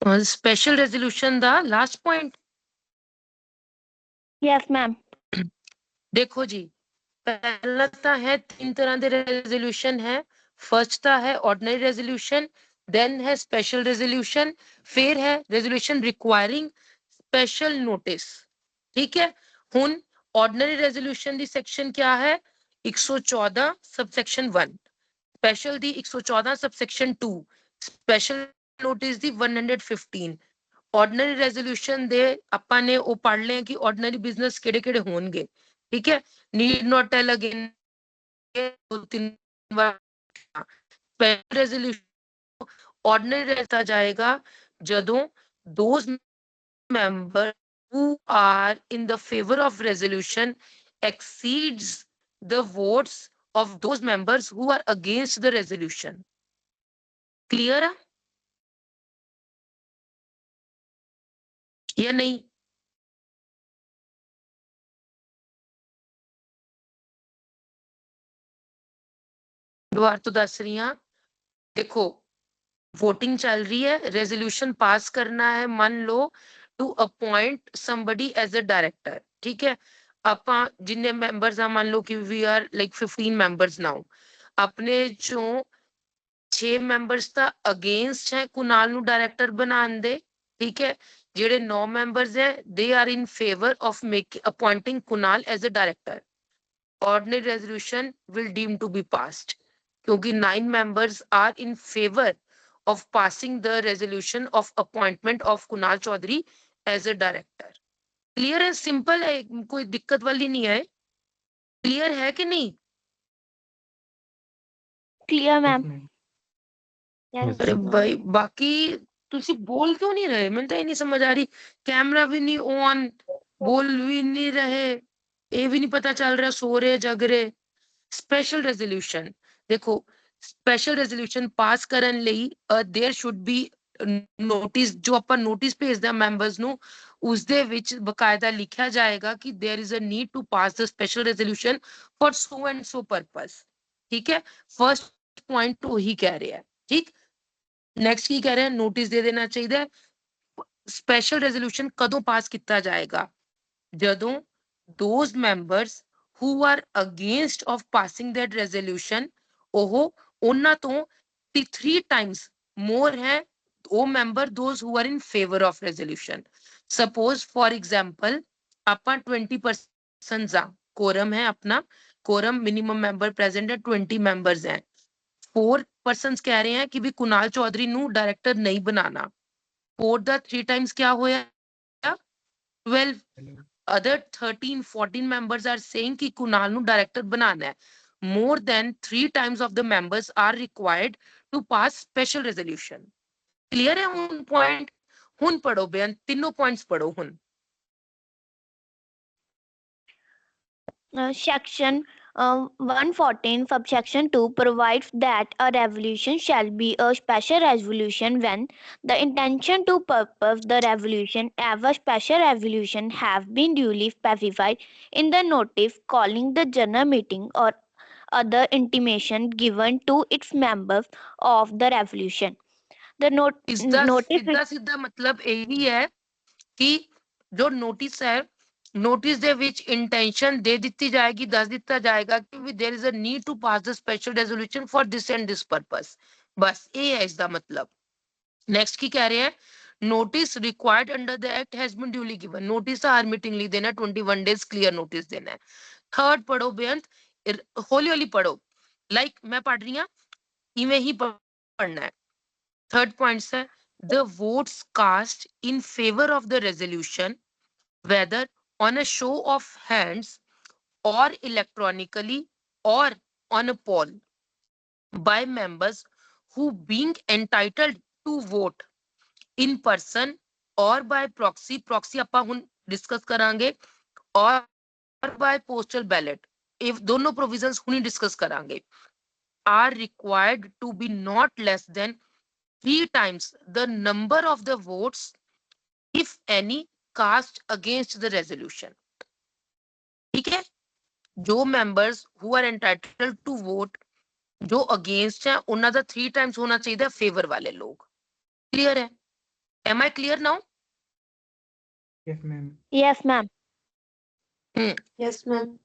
Special resolution दा last point. Yes ma'am. देखो जी, पहला तो है 3 तरह के रेजोल्यूशन है। फर्स्ट तो है ऑर्डिनरी रेजोल्यूशन, देन है स्पेशल रेजोल्यूशन, फिर है रेजोल्यूशन रिक्वायरिंग स्पेशल नोटिस। ठीक है, हुन ऑर्डिनरी रेजोल्यूशन दी सेक्शन क्या है? 114 सबसेक्शन 1, स्पेशल दी 114 सबसेक्शन 2, स्पेशल नोटिस दी 115। ऑर्डिनरी रेजोल्यूशन दे ਆਪਾਂ ਨੇ ਉਹ ਪੜ ਲਿਆ ਕਿ ਆਰਡੀਨਰੀ ਬਿਜ਼ਨਸ ਕਿਹੜੇ ਕਿਹੜੇ ਹੋਣਗੇ। ठीक है, नीड नॉट टेल अगेन, दो तीन बार रेजोल्यूशन ऑर्डिनरी रहता जाएगा जदों those member who are in the favor of resolution exceeds the votes of those members who are against the resolution. Clear है या नहीं? दोबारा तो दस रही हाँ। देखो, वोटिंग चल रही है, रेजोल्यूशन पास करना है, मान लो to appoint somebody as a director. ठीक है, ਆਪਾਂ जिन्ने मेंबर्स मान लो कि we are like 15 members now, अपने चो 6 मेंबर्स ਤਾਂ अगेंस्ट है कुणाल ਨੂੰ डायरेक्टर बनाने दे। ठीक है, ਜਿਹੜੇ 9 मेंबर्स है they are in favour of make appointing Kunal as a director. ordinary resolution will deem to be passed क्योंकि 9 members are in favor of passing the resolution of appointment of Kunal Chaudhary as a director. Clear है, simple है, कोई दिक्कत वाली नहीं है। Clear है कि नहीं? Clear ma'am. अरे भाई बाकी तुसी बोल क्यों नहीं रहे? मैं तो ये नहीं समझ आ रही, कैमरा भी नहीं ऑन, बोल भी नहीं रहे, ये भी नहीं पता चल रहा सो रहे जग रहे। स्पेशल रेजोल्यूशन देखो, स्पेशल रेजोल्यूशन पास ਕਰਨ ਲਈ देयर शुड बी ਨੋਟਿਸ, ਜੋ ਆਪਾਂ ਨੋਟਿਸ ਭੇਜਦਾ ਮੈਂਬਰਸ ਨੂੰ ਉਸ ਦੇ ਵਿੱਚ ਬਕਾਇਦਾ ਲਿਖਿਆ ਜਾਏਗਾ ਕਿ there is a need to pass the special resolution for so and so purpose. ठीक है, फर्स्ट पॉइंट तो ही कह रहे हैं। ठीक, नेक्स्ट की कह रहे हैं नोटिस दे देना चाहिए। स्पेशल रेजोल्यूशन कदों पास किया जाएगा? ਜਦੋਂ those members who are against of passing that resolution ਉਹ ਉਹਨਾਂ ਤੋਂ 3 times more है ਉਹ member those who are in favor of resolution। suppose for example ਆਪਾਂ 20% ਆ, quorum है अपना, quorum minimum member present है 20 members हैं, 4 persons कह रहे हैं कि भी कुणाल चौधरी ਨੂੰ डायरेक्टर नहीं बनाना। 4 ਦਾ 3 times क्या होया? 12। other 13 14 members are saying कि कुणाल ਨੂੰ डायरेक्टर बनाना है। more than 3 times of the members are required to pass special resolution। clear है ਹੁਣ पॉइंट? ਹੁਣ पढ़ो बयान, तीनों पॉइंट्स पढ़ो ਹੁਣ। Section 114 subsection 2 provides that a resolution shall be a special resolution when the intention to purpose the resolution as a special resolution have been duly specified in the notice calling the general meeting or other intimation given to its members of the resolution। The इसका notice सीधा सीधा मतलब यही है कि जो notice है, notice ਦੇ ਵਿੱਚ ਇੰਟੈਂਸ਼ਨ ਦੇ ਦਿੱਤੀ ਜਾਏਗੀ, ਦੱਸ ਦਿੱਤਾ ਜਾਏਗਾ ਕਿ ਵੀ there is a need to pass the special resolution for this and this purpose. बस ये है इसका मतलब। नेक्स्ट की कह रहे हैं notice required under the act has been duly given. Notice हर मीटिंग ਲਈ देना, 21 डेज क्लियर नोटिस देना है। थर्ड पढ़ो बेअंत, हौली हौली पढ़ो, लाइक मैं पढ़ रही हूं इवें ही पढ़ना है। थर्ड पॉइंट है the votes cast in favor of the resolution whether on a show of hands or electronically or on a poll by members who being entitled to vote in person or by proxy, proxy ਆਪਾਂ ਹੁਣ discuss करांगे, और by postal ballot, if दोनों provisions हुनी discuss करांगे, are required to be not less than 3 times the number of the votes if any cast against the resolution। ठीक है, जो members who are entitled to vote जो against है उन्हों का 3 times होना चाहिए फेवर वाले लोग। क्लियर है? Am I clear now? Yes, ma'am. Yes, ma'am. Yes, ma'am.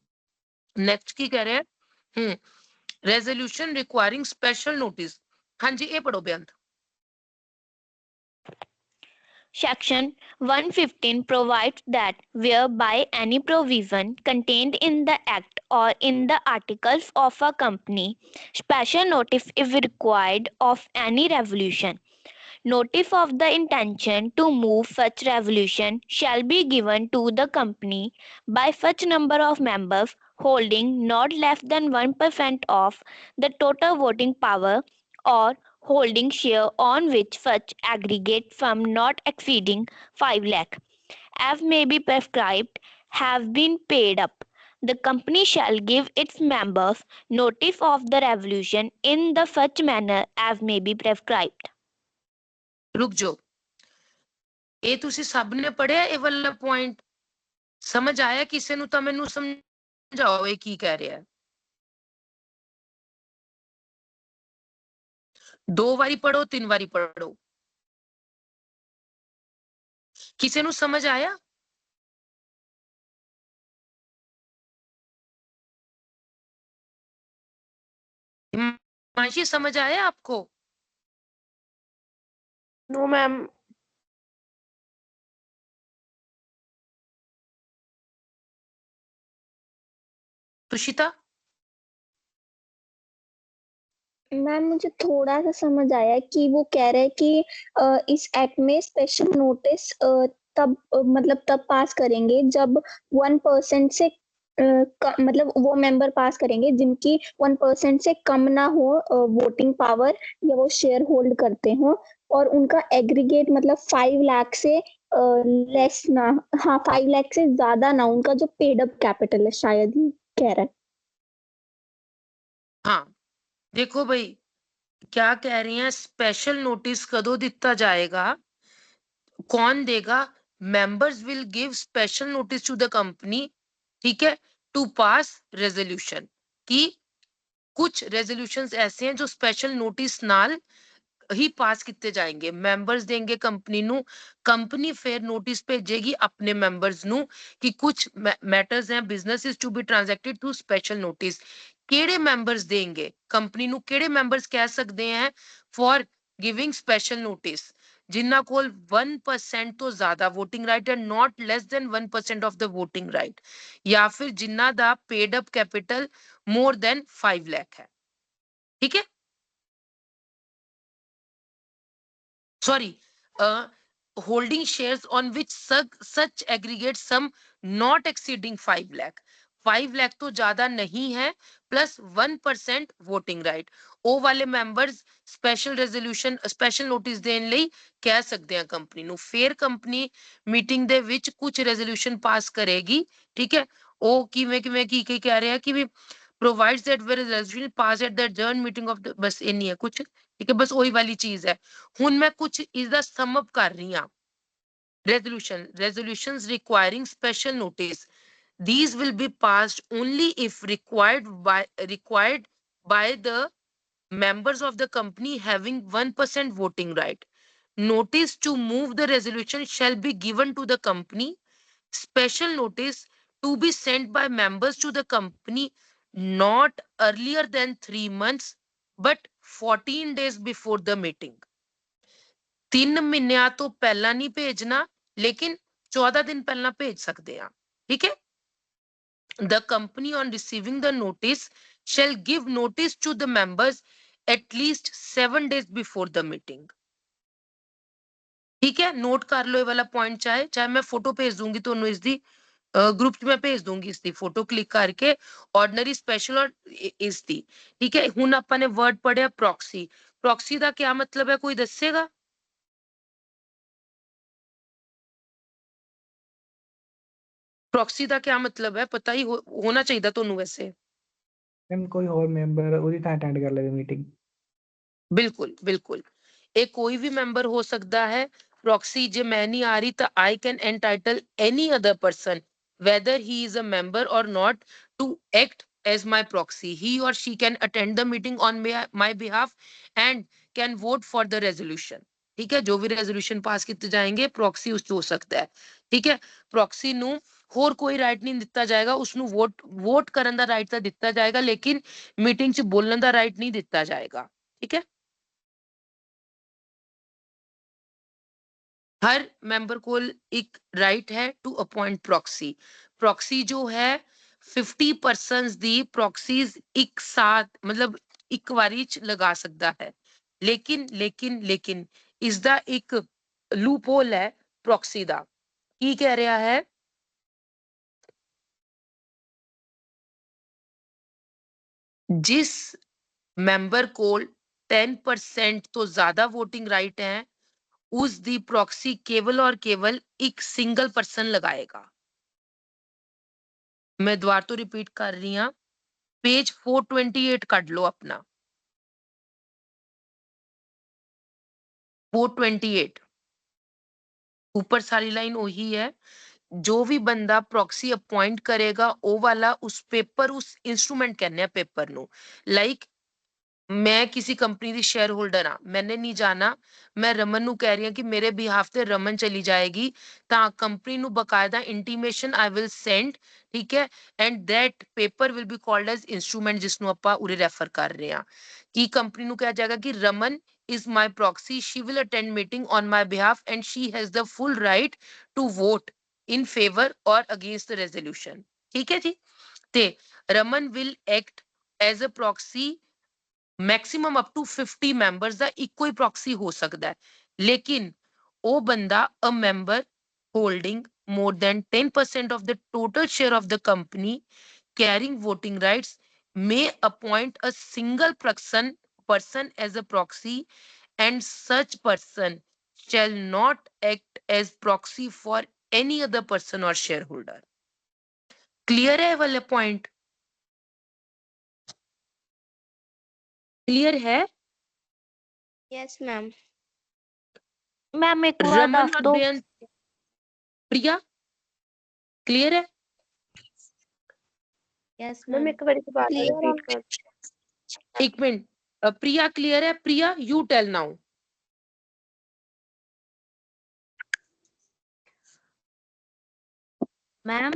Next की कह रहे हैं रेजोल्यूशन रिक्वायरिंग स्पेशल नोटिस। हाँ जी, ये पढ़ो बेअंत। Section 115 provides that whereby any provision contained in the Act or in the articles of a company, special notice is required of any resolution. Notice of the intention to move such resolution shall be given to the company by such number of members holding not less than 1% of the total voting power or holding share on which such aggregate sum not exceeding 5 lakh, as may be prescribed, have been paid up. The company shall give its members notice of the resolution in the such manner as may be prescribed. रुक जाओ, ਇਹ ਤੁਸੀਂ ਸਭ ਨੇ ਪੜਿਆ ਇਹ ਵਾਲਾ point? ਸਮਝ ਆਇਆ ਕਿਸੇ ਨੂੰ? ਤਾਂ ਮੈਨੂੰ ਸਮਝਾਓ ਇਹ ਕੀ ਕਹਿ ਰਿਹਾ ਹੈ। ਦੋ ਵਾਰੀ ਪੜੋ, ਤਿੰਨ ਵਾਰੀ ਪੜੋ, ਕਿਸੇ ਨੂੰ ਸਮਝ ਆਇਆ? हिमांशी समझ आया आपको? No ma'am. तुषिता? मैम मुझे थोड़ा सा समझ आया कि वो कह रहे हैं कि इस एक्ट में स्पेशल नोटिस तब मतलब तब पास करेंगे जब 1% से मतलब वो मेंबर पास करेंगे जिनकी 1% से कम ना हो वोटिंग पावर या वो शेयर होल्ड करते हो और उनका एग्रीगेट मतलब 5 लाख से लेस ना, हाँ 5 लाख से ज्यादा ना, उनका जो पेड अप कैपिटल है शायद ही कह रहा है। हाँ देखो भाई क्या कह रही हैं, स्पेशल नोटिस कदों दिता जाएगा, कौन देगा? Members will give special notice to the company, ठीक है, टू पास रेजोल्यूशन। कि कुछ रेजोल्यूशंस ऐसे हैं जो स्पेशल नोटिस नाल ही पास किए जाएंगे। मैंबर्स देंगे कंपनी नु, कंपनी फिर नोटिस भेजेगी अपने मैंबर्स नु कि कुछ मैटर्स हैं business is to be transacted through special notice. केड़े मैंबर्स देंगे कंपनी नु? केड़े मैंबर्स कह सकते हैं फॉर गिविंग स्पेशल नोटिस? जिन्ना कोल 1% तो ज्यादा वोटिंग राइट है, not less than 1% of the voting right, या फिर जिन्ना दा paid up capital more than 5 lakh है। ठीक है, sorry, holding shares on which such aggregate sum not exceeding 5 lakh। 5 lakh तो ज्यादा नहीं है, प्लस 1% वोटिंग राइट। ਉਹ ਵਾਲੇ members special resolution special notice ਦੇਣ ਲਈ ਕਹਿ ਸਕਦੇ ਆ ਕੰਪਨੀ ਨੂੰ। ਫਿਰ ਕੰਪਨੀ ਮੀਟਿੰਗ ਦੇ ਵਿੱਚ ਕੁਝ ਰੈਜ਼ੋਲੂਸ਼ਨ ਪਾਸ ਕਰੇਗੀ। ਠੀਕ ਹੈ, ਉਹ ਕਿਵੇਂ ਕਿਵੇਂ ਕੀ ਕੀ ਕਹਿ ਰਿਹਾ ਕਿ ਵੀ provides that where resolution passed at the adjourned meeting of the, बस ये नहीं है कुछ। ठीक है, बस वही वाली चीज है। हुन मैं कुछ इसका सम अप कर रही हूं। resolutions requiring special notice, these will be passed only if required by the members of the company having 1% voting right. Notice to move the resolution shall be given to the company. Special notice to be sent by members to the company not earlier than 3 months but 14 days before the meeting। 3 ਮਹੀਨਿਆਂ ਤੋਂ ਪਹਿਲਾਂ ਨਹੀਂ ਭੇਜਣਾ, ਲੇਕਿਨ 14 ਦਿਨ ਪਹਿਲਾਂ ਭੇਜ ਸਕਦੇ ਆ। ਠੀਕ ਹੈ, the company on receiving the notice shall give notice to the members at least 7 days before the meeting। ठीक है, नोट कर लो ये वाला पॉइंट। चाहे चाहे मैं फोटो भेज दूंगी ਤੁਹਾਨੂੰ ਇਸ ਦੀ ग्रुप में भेज दूंगी इसकी फोटो क्लिक करके, ऑर्डिनरी स्पेशल और इसकी। ठीक है, हुन ਆਪਾਂ ਨੇ वर्ड पढ़िया प्रॉक्सी। प्रॉक्सी ਦਾ क्या मतलब है, कोई दसेगा? प्रॉक्सी ਦਾ क्या मतलब है, पता ही होना चाहिए ਤੁਹਾਨੂੰ वैसे। मैम कोई और मेंबर ਉਹਦੀ ਤਾਂ ਅਟੈਂਡ ਕਰ ਲਵੇ ਮੀਟਿੰਗ। बिल्कुल बिल्कुल, ये कोई भी मेंबर हो सकता है। प्रॉक्सी जे मैं नहीं आ रही तो I can entitle any other person whether he is a member or not to act as my proxy। he or she can attend the meeting on my behalf and can vote for the resolution। ठीक है, जो भी resolution pass किए जाएंगे proxy उस हो सकता है। ठीक है, प्रॉक्सी ਨੂੰ ਹੋਰ ਕੋਈ ਰਾਈਟ ਨਹੀਂ ਦਿੱਤਾ ਜਾਏਗਾ, ਉਸਨੂੰ ਵੋਟ ਕਰਨ ਦਾ ਰਾਈਟ ਤਾਂ ਦਿੱਤਾ ਜਾਏਗਾ, ਲੇਕਿਨ ਮੀਟਿੰਗ 'ਚ ਬੋਲਣ ਦਾ ਰਾਈਟ ਨਹੀਂ ਦਿੱਤਾ ਜਾਏਗਾ। ਠੀਕ ਹੈ, हर मेंबर को एक राइट है टू अपॉइंट प्रॉक्सी। प्रॉक्सी जो है 50% दी प्रॉक्सीज एक साथ मतलब एक वारी च लगा सकता है, लेकिन लेकिन लेकिन इसका एक लूप होल है प्रॉक्सी दा। की कह रहा है, जिस मैंबर को 10% तो ज्यादा वोटिंग राइट है उस दी प्रॉक्सी केवल और केवल एक सिंगल पर्सन लगाएगा। मैं दोबारा तो रिपीट कर रही हूं, पेज 428 कट लो अपना, 428 ऊपर सारी लाइन वही है। जो भी बंदा प्रॉक्सी अपॉइंट करेगा वो वाला उस पेपर उस इंस्ट्रूमेंट कहने हैं पेपर नु, लाइक मैं किसी कंपनी दी शेयर होल्डर हाँ, मैंने नहीं जाना, मैं रमन नु कह रही हूं कि मेरे बिहाफ ते रमन चली जाएगी, ता कंपनी नु बकायदा इंटीमेशन आई विल सेंड। ठीक है, and that paper will be called as instrument, जिसनु आपां उरे रेफर कर रहे हैं कि कंपनी नु कहा जाएगा कि Raman is my proxy, she will attend meeting on my behalf and she has the full right to vote in favor or against the resolution। ठीक है जी, ते Raman will act as a proxy maximum up to 50 members ਦਾ ਇੱਕੋ ਹੀ proxy ਹੋ ਸਕਦਾ ਹੈ, ਲੇਕਿਨ ਉਹ ਬੰਦਾ ਅ member holding more than 10% of the total share of the company carrying voting rights may appoint a single person as a proxy and such person shall not act as proxy for any other person or shareholder। Clear है वाले point? Clear है? Yes ma'am. Ma'am एक बार रमन दस और दो। बेअंत, प्रिया clear है? Yes ma'am ma'am. एक बार दोबारा रिपीट कर। एक मिनट, प्रिया क्लियर है? प्रिया यू टेल नाउ। मैम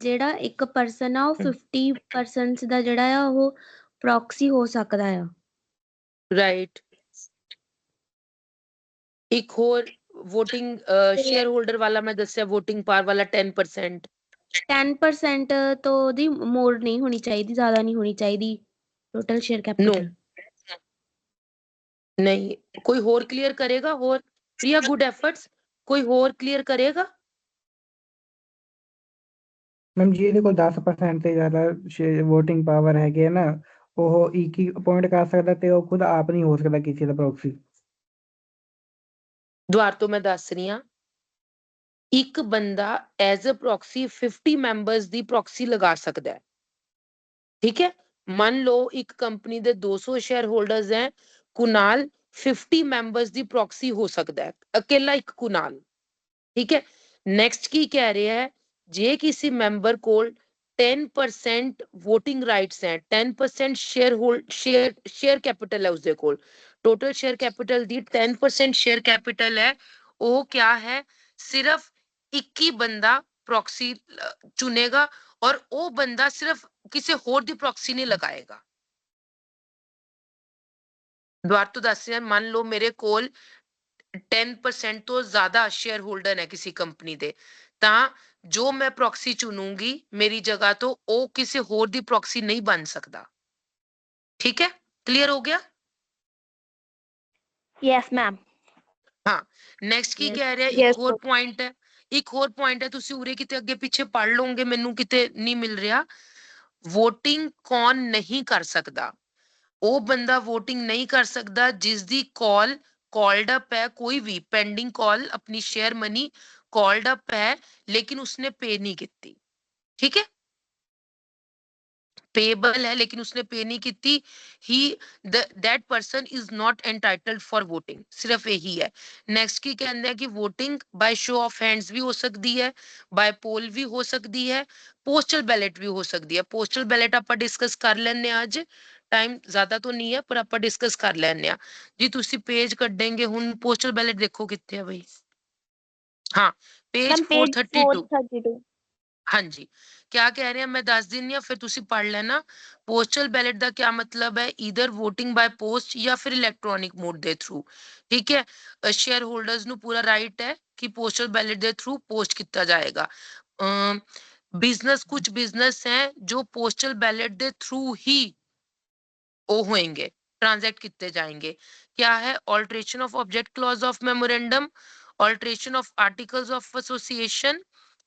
ਜਿਹੜਾ ਇੱਕ ਪਰਸਨ ਆ ਉਹ 50% ਦਾ ਜਿਹੜਾ ਆ ਉਹ ਪ੍ਰੋਕਸੀ ਹੋ ਸਕਦਾ ਆ। राइट, एक और वोटिंग शेयर होल्डर वाला मैं दस्या वोटिंग पावर वाला 10%। 10% ਤੋਂ ਉਹਦੀ ਮੋਰ ਨਹੀਂ ਹੋਣੀ ਚਾਹੀਦੀ, ਜ਼ਿਆਦਾ ਨਹੀਂ ਹੋਣੀ ਚਾਹੀਦੀ ਟੋਟਲ ਸ਼ੇਅਰ ਕੈਪੀਟਲ। नहीं, कोई और क्लियर करेगा? और प्रिया गुड एफर्ट्स, कोई और क्लियर करेगा? ਮੈਮ ਜਿਹਦੇ ਕੋਲ 10% ਤੇ ਜ਼ਿਆਦਾ ਵੋਟਿੰਗ ਪਾਵਰ ਹੈਗੇ ਆ ਨਾ, ਉਹ ਇੱਕ ਹੀ ਅਪਾਇੰਟ ਕਰ ਸਕਦਾ ਤੇ ਉਹ ਖੁਦ ਆਪ ਨਹੀਂ ਹੋ ਸਕਦਾ ਕਿਸੇ ਦਾ ਪ੍ਰੋਕਸੀ। द्वार तो मैं दस रही हाँ, एक बंदा एज अ प्रॉक्सी 50 मैंबर्स दी प्रॉक्सी लगा सकता है। ठीक है, मान लो एक कंपनी दे 200 शेयर होल्डर्स हैं, कुणाल 50 मैंबर्स दी प्रॉक्सी हो सकता है, अकेला एक कुणाल। ठीक है, नेक्स्ट की कह रहे हैं, जे किसी मैंबर को 10% वोटिंग राइट्स हैं, 10% शेयर कैपिटल है उसके कोल, टोटल शेयर कैपिटल दी 10% शेयर कैपिटल है, वो क्या है, सिर्फ एक ही बंदा प्रॉक्सी चुनेगा और वो बंदा सिर्फ किसी होर दी प्रॉक्सी नहीं लगाएगा। द्वार तो दस यार, मान लो मेरे कोल 10% तो ज्यादा शेयर होल्डर है किसी कंपनी दे, ता जो मैं प्रॉक्सी चुनूंगी मेरी जगह तो वो किसी होर दी प्रॉक्सी नहीं बन सकता। ठीक है, क्लियर हो गया? Yes ma'am. हाँ, नेक्स्ट की Yes, कह रहा है, yes, एक और पॉइंट है, एक और पॉइंट है, तुसी उरे किते अगे पीछे पढ़ लोगे, मेनू किते नहीं मिल रहा। वोटिंग कौन नहीं कर सकता? वो बंदा वोटिंग नहीं कर सकता जिसदी कॉल कॉल्ड अप है, कोई भी पेंडिंग कॉल अपनी शेयर मनी कॉल्ड अप है लेकिन उसने पे नहीं की। ठीक है, पेबल है लेकिन उसने पे नहीं की, he that person is not entitled for voting, सिर्फ यही है। नेक्स्ट की कहते हैं कि voting by show of hands भी हो सकती है, बाय पोल भी हो सकती है, पोस्टल बैलेट भी हो सकती है। पोस्टल बैलेट आप डिस्कस कर लेने आज, ਟਾਈਮ ਜ਼ਿਆਦਾ ਤੋਂ ਨਹੀਂ ਹੈ, ਪਰ ਆਪਾਂ ਡਿਸਕਸ ਕਰ ਲੈਣੇ ਆ ਜੀ। ਤੁਸੀਂ ਪੇਜ ਕੱਢेंगे ਹੁਣ, ਪੋਸਟਲ ਬੈਲਟ ਦੇਖੋ ਕਿੱਥੇ ਹੈ ਬਈ। ਹਾਂ, पेज मैम पेज 432। 432 हाँ जी, क्या कह रहे हैं मैं दस दिन या फिर तुसी पढ़ लेना। पोस्टल बैलेट का क्या मतलब है, ईदर वोटिंग बाय पोस्ट या फिर इलेक्ट्रॉनिक मोड दे थ्रू। ठीक है, शेयर होल्डर्स नु पूरा राइट है कि पोस्टल बैलेट दे थ्रू पोस्ट किया जाएगा। बिजनेस, कुछ बिजनेस हैं जो पोस्टल बैलेट दे थ्रू ही वो होंगे, ट्रांजैक्ट किए जाएंगे। क्या है, alteration of object clause of memorandum, alteration of articles of association,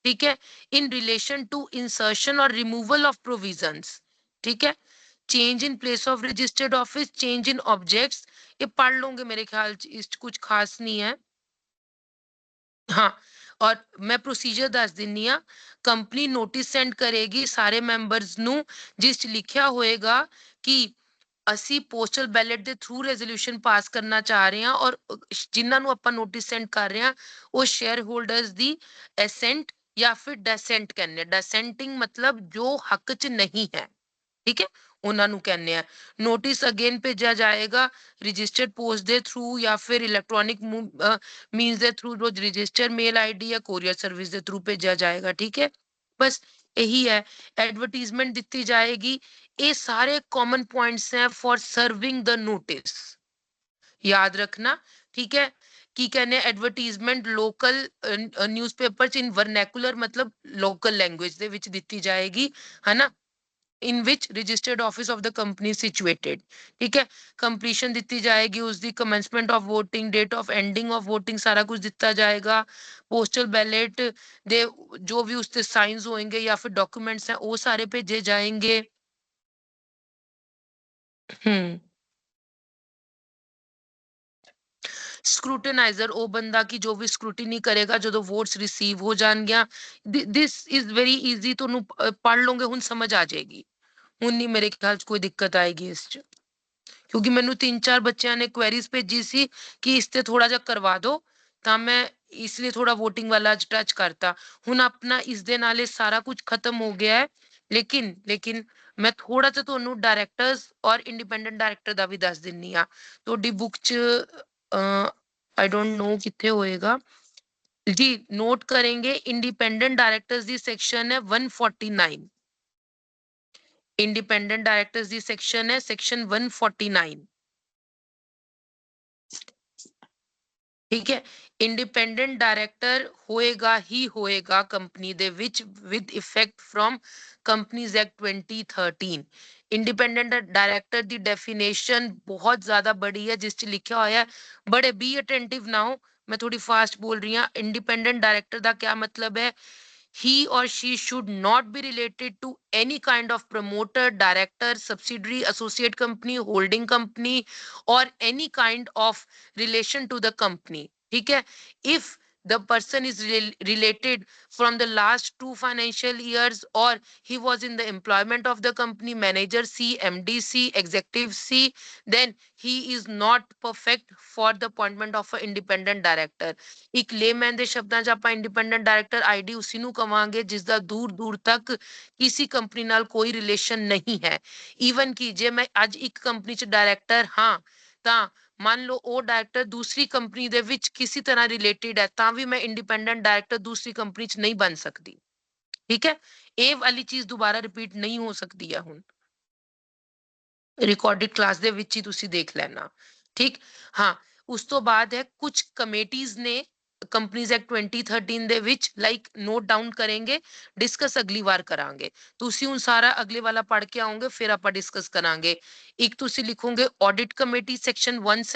ठीक है, इन रिलेशन टू इंसर्शन और रिमूवल ऑफ प्रोविजंस, ठीक है, change in place of registered office, change in objects. ये पढ़ लोगे मेरे ख्याल इस कुछ खास नहीं है। हाँ, और मैं प्रोसीजर दस दिनी आ। कंपनी नोटिस सेंड करेगी सारे मैंबर्स ਨੂੰ, ਜਿਸ 'ਚ ਲਿਖਿਆ ਹੋਏਗਾ ਕਿ ਅਸੀਂ ਪੋਸਟਲ ਬੈਲਟ ਦੇ ਥਰੂ ਰੈਜ਼ੋਲੂਸ਼ਨ ਪਾਸ ਕਰਨਾ ਚਾਹ ਰਹੇ ਹਾਂ, ਔਰ ਜਿਨ੍ਹਾਂ ਨੂੰ ਆਪਾਂ ਨੋਟਿਸ ਸੈਂਡ ਕਰ ਰਹੇ ਹਾਂ ਉਹ ਸ਼ੇਅਰ ਹੋਲਡਰਸ ਦੀ ਐਸੈਂਟ ਜਾਂ ਫਿਰ ਡੈਸੈਂਟ ਕਹਿੰਦੇ ਆ। ਡੈਸੈਂਟਿੰਗ ਮਤਲਬ ਜੋ ਹੱਕ 'ਚ ਨਹੀਂ ਹੈ, ਠੀਕ ਹੈ, ਉਹਨਾਂ ਨੂੰ ਕਹਿੰਦੇ ਆ। ਨੋਟਿਸ ਅਗੇਨ ਭੇਜਿਆ ਜਾਏਗਾ ਰਜਿਸਟਰਡ ਪੋਸਟ ਦੇ ਥਰੂ ਜਾਂ ਫਿਰ ਇਲੈਕਟ੍ਰੋਨਿਕ ਮੀਨਸ ਦੇ ਥਰੂ, ਜੋ ਰਜਿਸਟਰ ਮੇਲ ਆਈਡੀ ਜਾਂ ਕੋਰੀਅਰ ਸਰਵਿਸ ਦੇ ਥਰੂ ਭੇਜਿਆ ਜਾਏਗਾ। ਠੀਕ ਹੈ, ਬਸ ਇਹੀ ਹੈ। ਐਡਵਰਟੀਜ਼ਮੈਂਟ ਦਿੱਤੀ ਜਾਏਗੀ। ਇਹ ਸਾਰੇ ਕਾਮਨ ਪੁਆਇੰਟਸ ਹੈ ਫॉर ਸਰਵਿੰਗ द ਨੋਟਿਸ, ਯਾਦ ਰੱਖਣਾ। ਠੀਕ ਹੈ, ਕੀ ਕਹਿੰਦੇ ਐਡਵਰਟੀਜ਼ਮੈਂਟ ਲੋਕਲ ਨਿਊਜ਼ਪੇਪਰ ਚ ਇਨ ਵਰਨੈਕੂਲਰ ਮਤਲਬ ਲੋਕਲ ਲੈਂਗੁਏਜ ਦੇ ਵਿੱਚ ਦਿੱਤੀ ਜਾਏਗੀ, ਹਨਾ, in which registered office of the company is situated। ठीक है, completion ਦਿੱਤੀ ਜਾਏਗੀ ਉਸਦੀ, commencement of voting, date of ending of voting, ਸਾਰਾ ਕੁਝ ਦਿੱਤਾ ਜਾਏਗਾ। postal ballot ਦੇ ਜੋ ਵੀ ਉਸ ਤੇ ਸਾਈਨਸ ਹੋਣਗੇ ਜਾਂ ਫਿਰ ਡਾਕੂਮੈਂਟਸ ਹੈ ਉਹ ਸਾਰੇ ਭੇਜੇ ਜਾएंगे। ਸਕਰੂਟਨਾਈਜ਼ਰ ਉਹ ਬੰਦਾ ਕਿ ਜੋ ਵੀ ਸਕਰੂਟਨੀ ਕਰੇਗਾ ਜਦੋਂ ਵੋਟਸ ਰਿਸੀਵ ਹੋ ਜਾਣਗੀਆਂ। ਦਿਸ ਇਜ਼ ਵੈਰੀ ਈਜ਼ੀ, ਤੁਹਾਨੂੰ ਪੜ੍ਹ ਲਓਗੇ ਹੁਣ ਸਮਝ ਆ ਜਾਏਗੀ। ਹੁਣ ਨਹੀਂ ਮੇਰੇ ਖਿਆਲ 'ਚ ਕੋਈ ਦਿੱਕਤ ਆਏਗੀ ਇਸ 'ਚ, ਕਿਉਂਕਿ ਮੈਨੂੰ 3-4 ਬੱਚਿਆਂ ਨੇ ਕੁਐਰੀਜ਼ ਭੇਜੀ ਸੀ ਕਿ ਇਸ ਤੇ ਥੋੜਾ ਜਿਹਾ ਕਰਵਾ ਦਿਓ, ਤਾਂ ਮੈਂ ਇਸ ਲਈ ਥੋੜਾ VOTING ਵਾਲਾ ਅੱਜ ਟੱਚ ਕਰਤਾ। ਹੁਣ ਆਪਣਾ ਇਸ ਦੇ ਨਾਲ ਇਹ ਸਾਰਾ ਕੁਝ ਖਤਮ ਹੋ ਗਿਆ ਹੈ। ਲੇਕਿਨ ਮੈਂ ਥੋੜਾ ਜਿਹਾ ਤੁਹਾਨੂੰ ਡਾਇਰੈਕਟਰਸ ਔਰ ਇੰਡੀਪੈਂਡੈਂਟ ਡਾਇਰੈਕਟਰ ਦਾ ਵੀ ਦੱਸ ਦਿੰਨੀ ਆ। ਤੁਹਾਡੀ ਬੁੱਕ 'ਚ आई डोंट नो कितने होएगा जी, नोट करेंगे इंडिपेंडेंट डायरेक्टर्स दी सेक्शन है 149। इंडिपेंडेंट डायरेक्टर्स दी सेक्शन है सेक्शन 149। ठीक है, इंडिपेंडेंट डायरेक्टर होएगा ही होएगा company they which with effect from companies act 2013। Independent director the definition बहुत ज्यादा बड़ी है, जिस च लिखा होया है, बड़े बी अटेंटिव नाउ, मैं थोड़ी फास्ट बोल रही हूँ। इंडिपेंडेंट डायरेक्टर का क्या मतलब है, he or she should not be related to any kind of promoter, director, subsidiary, associate company, holding company, or any kind of relation to the company। ठीक है, if the person is related from the last 2 financial years or he was in the employment of the company, manager C, MD C, executive C, then he is not perfect for the appointment of an independent director। ਇੱਕ layman ਦੇ ਸ਼ਬਦਾਂ 'ਚ ਆਪਾਂ independent director ID ਉਸੇ ਨੂੰ ਕਵਾਂਗੇ ਜਿਸ ਦਾ ਦੂਰ ਦੂਰ ਤੱਕ ਕਿਸੇ ਕੰਪਨੀ ਨਾਲ ਕੋਈ ਰਿਲੇਸ਼ਨ ਨਹੀਂ ਹੈ। ਈਵਨ ਕਿ ਜੇ ਮੈਂ ਅੱਜ ਇੱਕ ਕੰਪਨੀ 'ਚ ਡਾਇਰੈਕਟਰ ਹਾਂ, ਤਾਂ ਮੰਨ ਲਓ ਉਹ ਡਾਇਰੈਕਟਰ ਦੂਸਰੀ ਕੰਪਨੀ ਦੇ ਵਿੱਚ ਕਿਸੇ ਤਰ੍ਹਾਂ ਰਿਲੇਟਡ ਹੈ, ਤਾਂ ਵੀ ਮੈਂ ਇੰਡੀਪੈਂਡੈਂਟ ਡਾਇਰੈਕਟਰ ਦੂਸਰੀ ਕੰਪਨੀ 'ਚ ਨਹੀਂ ਬਣ ਸਕਦੀ। ਠੀਕ ਹੈ, ਇਹ ਵਾਲੀ ਚੀਜ਼ ਦੁਬਾਰਾ ਰਿਪੀਟ ਨਹੀਂ ਹੋ ਸਕਦੀ ਹੈ। ਹੁਣ ਰਿਕਾਰਡਡ ਕਲਾਸ ਦੇ ਵਿੱਚ ਹੀ ਤੁਸੀਂ ਦੇਖ ਲੈਣਾ। ਠੀਕ, ਹਾਂ, ਉਸ ਤੋਂ ਬਾਅਦ ਹੈ ਕੁਝ ਕਮੇਟੀਜ਼ ਨੇ ਕੰਪਨੀਜ਼ ਐਕਟ 2013 ਦੇ ਵਿੱਚ, ਲਾਈਕ ਨੋਟ ਡਾਊਨ ਕਰਾਂਗੇ, ਡਿਸਕਸ ਅਗਲੀ ਵਾਰ ਕਰਾਂਗੇ। ਤੁਸੀਂ ਹੁਣ ਸਾਰਾ ਅਗਲੇ ਵਾਲਾ ਪੜ੍ਹ ਕੇ ਆਓਗੇ, ਫਿਰ ਆਪਾਂ ਡਿਸਕਸ ਕਰਾਂਗੇ। ਇੱਕ ਤੁਸੀਂ ਲਿਖੋਗੇ ਆਡਿਟ ਕਮੇਟੀ ਸੈਕਸ਼ਨ 170